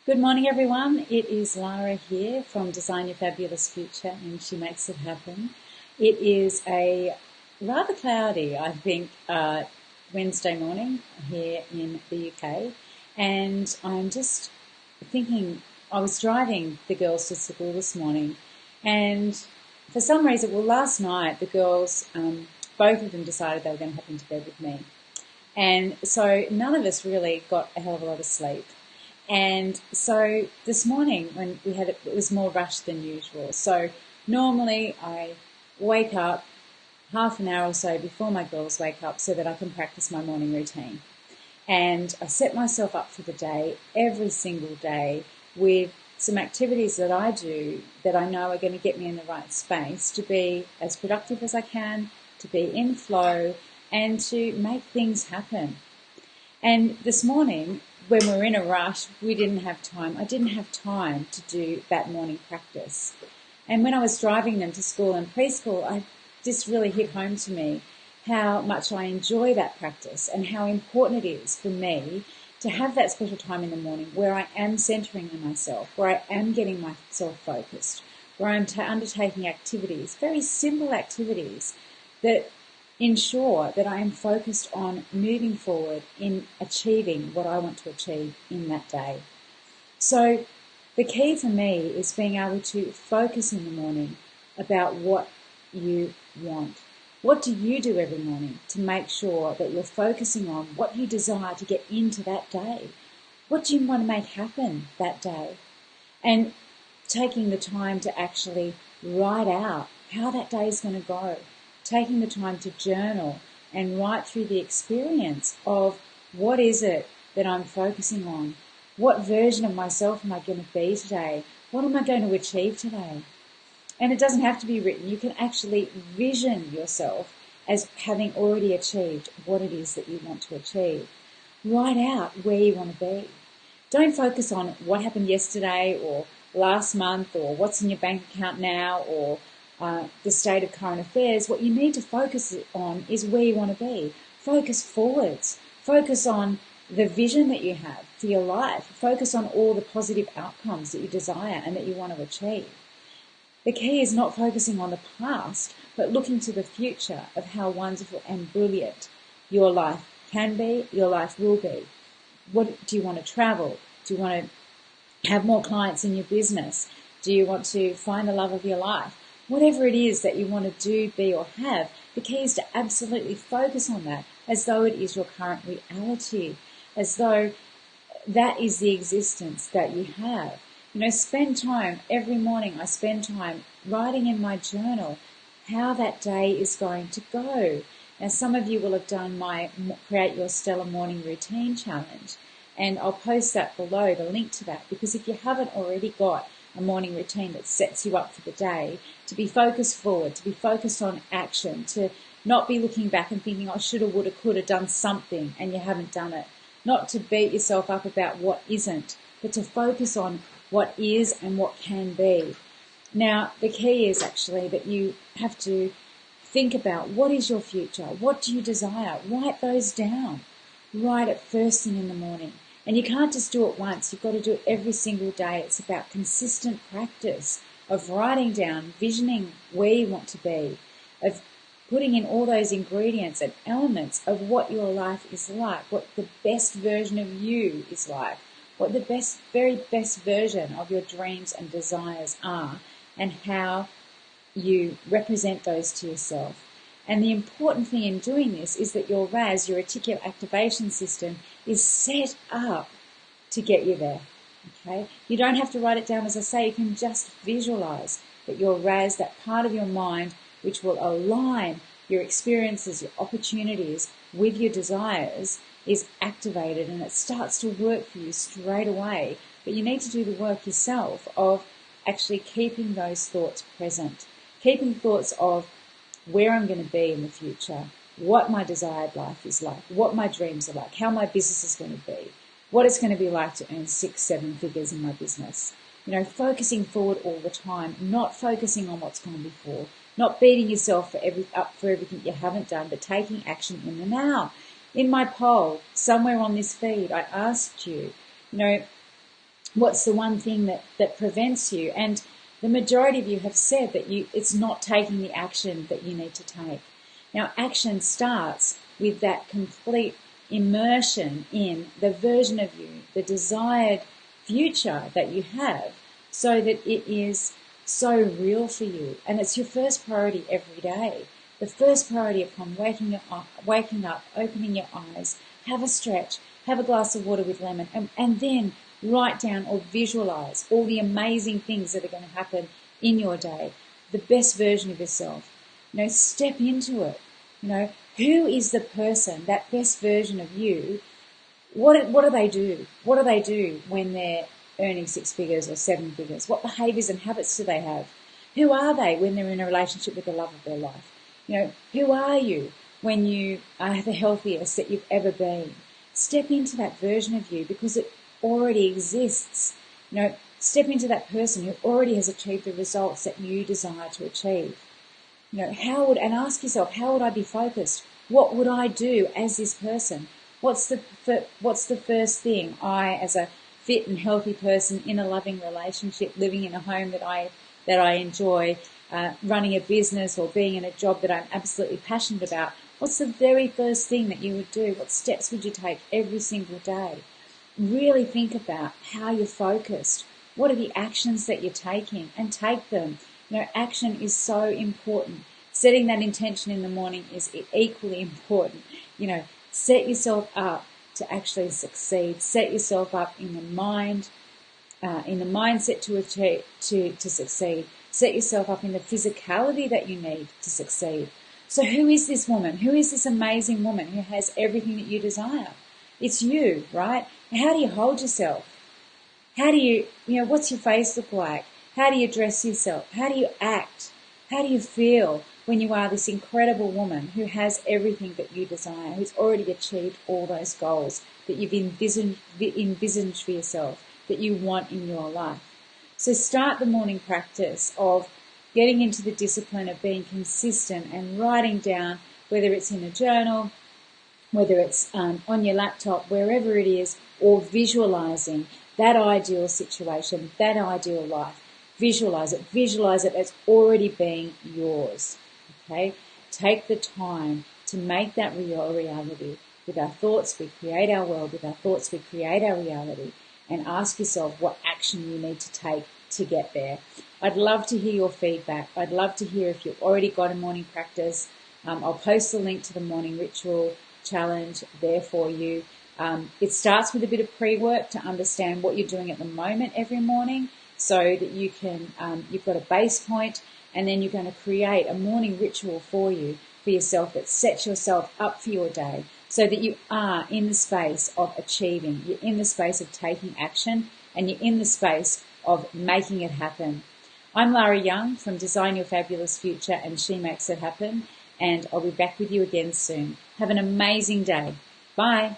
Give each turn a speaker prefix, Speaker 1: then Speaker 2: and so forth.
Speaker 1: Good morning, everyone. It is Lara here from Design Your Fabulous Future, and she makes it happen. It is a rather cloudy, I think, Wednesday morning here in the UK, and I'm just thinking, I was driving the girls to school this morning, and for some reason, last night the girls, both of them decided they were going to hop into bed with me. And so none of us really got a hell of a lot of sleep. And so this morning when it was more rushed than usual. So normally I wake up half an hour or so before my girls wake up so that I can practice my morning routine. And I set myself up for the day every single day with some activities that I do that I know are going to get me in the right space to be as productive as I can, to be in flow, and to make things happen. And this morning, when we were in a rush, we didn't have time. I didn't have time to do that morning practice. And when I was driving them to school and preschool, this really hit home to me how much I enjoy that practice and how important it is for me to have that special time in the morning where I am centering on myself, where I am getting myself focused, where I'm undertaking activities, very simple activities that ensure that I am focused on moving forward in achieving what I want to achieve in that day. So the key for me is being able to focus in the morning about what you want. What do you do every morning to make sure that you're focusing on what you desire to get into that day? What do you want to make happen that day? And taking the time to actually write out how that day is going to go. Taking the time to journal and write through the experience of what is it that I'm focusing on? What version of myself am I going to be today? What am I going to achieve today? And it doesn't have to be written. You can actually vision yourself as having already achieved what it is that you want to achieve. Write out where you want to be. Don't focus on what happened yesterday or last month or what's in your bank account now or the state of current affairs. What you need to focus on is where you want to be. Focus forwards. Focus on the vision that you have for your life. Focus on all the positive outcomes that you desire and that you want to achieve. The key is not focusing on the past, but looking to the future of how wonderful and brilliant your life can be, your life will be. What do you want to travel? Do you want to have more clients in your business? Do you want to find the love of your life? Whatever it is that you want to do, be, or have, the key is to absolutely focus on that as though it is your current reality, as though that is the existence that you have. Spend time every morning. I spend time writing in my journal how that day is going to go. Now, some of you will have done my Create Your Stellar Morning Routine Challenge, and I'll post that below, the link to that, because if you haven't already got a morning routine that sets you up for the day, to be focused forward, to be focused on action, to not be looking back and thinking, I shoulda, woulda, coulda done something and you haven't done it. Not to beat yourself up about what isn't, but to focus on what is and what can be. Now, the key is actually that you have to think about what is your future, what do you desire, write those down. Write it first thing in the morning. And you can't just do it once, you've got to do it every single day. It's about consistent practice of writing down, visioning where you want to be, of putting in all those ingredients and elements of what your life is like, what the best version of you is like, what the very best version of your dreams and desires are, and how you represent those to yourself. And the important thing in doing this is that your RAS, your reticular activation system, is set up to get you there. Okay? You don't have to write it down, as I say, you can just visualize that your RAS, that part of your mind which will align your experiences, your opportunities with your desires, is activated and it starts to work for you straight away. But you need to do the work yourself of actually keeping those thoughts present, keeping thoughts of where I'm going to be in the future, what my desired life is like, what my dreams are like, how my business is going to be, what it's going to be like to earn 6-7 figures in my business. Focusing forward all the time, not focusing on what's gone before, not beating yourself up for everything you haven't done, but taking action in the now. In my poll, somewhere on this feed, I asked you, What's the one thing that prevents you? And the majority of you have said that it's not taking the action that you need to take. Now, action starts with that complete immersion in the version of you, the desired future that you have, so that it is so real for you. And it's your first priority every day. The first priority upon waking up, opening your eyes, have a stretch, have a glass of water with lemon, and then write down or visualize all the amazing things that are going to happen in your day, the best version of yourself. Step into it. Who is the person, that best version of you? What do they do? What do they do when they're earning 6 figures or 7 figures? What behaviors and habits do they have? Who are they when they're in a relationship with the love of their life? Who are you when you are the healthiest that you've ever been? Step into that version of you because it already exists. Step into that person who already has achieved the results that you desire to achieve. And ask yourself, how would I be focused? What would I do as this person? What's the first thing I, as a fit and healthy person in a loving relationship, living in a home that I enjoy, running a business or being in a job that I'm absolutely passionate about, what's the very first thing that you would do? What steps would you take every single day? Really think about how you're focused. What are the actions that you're taking, and take them. Action is so important. Setting that intention in the morning is equally important. Set yourself up to actually succeed. Set yourself up in the mind, in the mindset to achieve, to succeed. Set yourself up in the physicality that you need to succeed. So who is this woman? Who is this amazing woman who has everything that you desire? It's you, right? How do you hold yourself? How do you what's your face look like? How do you dress yourself? How do you act? How do you feel when you are this incredible woman who has everything that you desire, who's already achieved all those goals that you've envisioned for yourself, that you want in your life? So start the morning practice of getting into the discipline of being consistent and writing down, whether it's in a journal, whether it's on your laptop, wherever it is, or visualizing that ideal situation, that ideal life. Visualize it as already being yours. Okay? Take the time to make that real reality. With our thoughts, we create our world. With our thoughts, we create our reality. And ask yourself what action you need to take to get there. I'd love to hear your feedback. I'd love to hear if you've already got a morning practice. I'll post the link to the morning ritual challenge there for you. It starts with a bit of pre-work to understand what you're doing at the moment every morning, so that you can, you've got a base point, and then you're going to create a morning ritual for yourself that sets yourself up for your day, so that you are in the space of achieving, you're in the space of taking action, and you're in the space of making it happen. I'm Lara Young from Design Your Fabulous Future and She Makes It Happen, and I'll be back with you again soon. Have an amazing day. Bye.